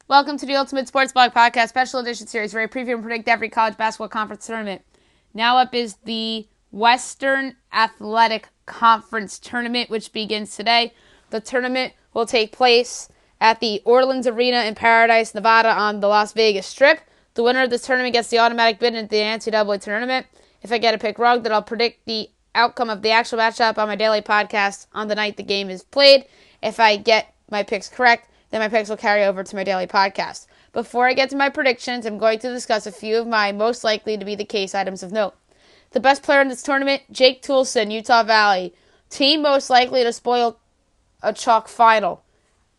Welcome to the Ultimate Sports Blog Podcast Special Edition Series, where I preview and predict every college basketball conference tournament. Now up is the Western Athletic Conference Tournament, which begins today. The tournament will take place at the Orleans Arena in Paradise, Nevada on the Las Vegas Strip. The winner of this tournament gets the automatic bid into the NCAA tournament. If I get a pick wrong, then I'll predict the outcome of the actual matchup on my daily podcast on the night the game is played. If I get my picks correct, then my picks will carry over to my daily podcast. Before I get to my predictions, I'm going to discuss a few of my most likely to be the case items of note. The best player in this tournament, Jake Toolson, Utah Valley. Team most likely to spoil a chalk final,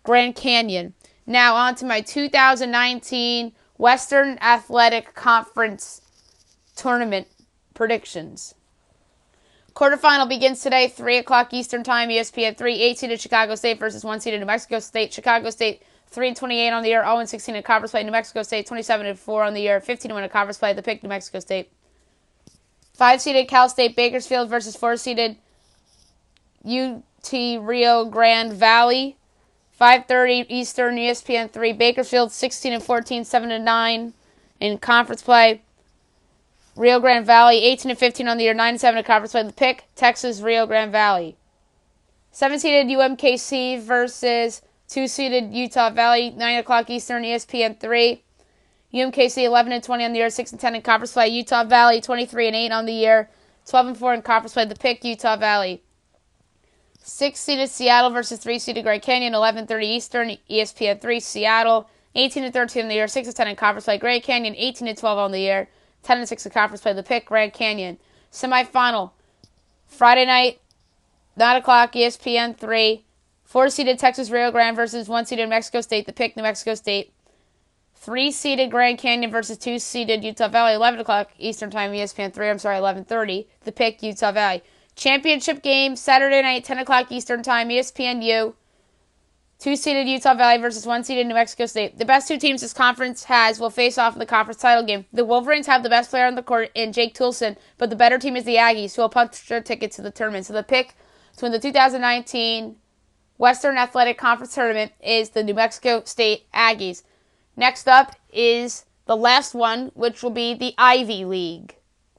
Grand Canyon. Now on to my 2019 Western Athletic Conference Tournament predictions. Quarterfinal begins today, 3 o'clock Eastern Time, ESPN 3, 8-seeded Chicago State versus 1-seeded New Mexico State. Chicago State 3-28 on the year, 0-16 in conference play. New Mexico State 27-4 on the year, 15-1 in conference play. The pick, New Mexico State. 5-seeded Cal State Bakersfield versus 4-seeded UT Rio Grande Valley. 5:30 Eastern, ESPN 3, Bakersfield 16-14, 7-9 in conference play. Rio Grande Valley, 18-15 on the year, 9-7 in conference play. The pick, Texas, Rio Grande Valley. 7-seeded UMKC versus 2-seeded Utah Valley, 9 o'clock Eastern, ESPN 3. UMKC, 11-20 on the year, 6-10 in conference play. Utah Valley, 23-8 on the year, 12-4 in conference play. The pick, Utah Valley. 6-seeded Seattle versus 3-seeded Grand Canyon, 11:30 Eastern, ESPN 3, Seattle, 18-13 on the year, 6-10 in conference play. Grand Canyon, 18-12 on the year, 10-6 in conference play. The pick, Grand Canyon. Semifinal, Friday night, 9 o'clock, ESPN 3. 4-seeded Texas Rio Grande versus 1-seeded Mexico State. The pick, New Mexico State. 3-seeded Grand Canyon versus 2-seeded Utah Valley. 11 o'clock Eastern Time, ESPN 3. 11:30. The pick, Utah Valley. Championship game, Saturday night, 10 o'clock Eastern Time, ESPN U. 2-seeded Utah Valley versus 1-seeded New Mexico State. The best two teams this conference has will face off in the conference title game. The Wolverines have the best player on the court in Jake Toolson, but the better team is the Aggies, who will punch their ticket to the tournament. So the pick to win the 2019 Western Athletic Conference Tournament is the New Mexico State Aggies. Next up is the last one, which will be the Ivy League.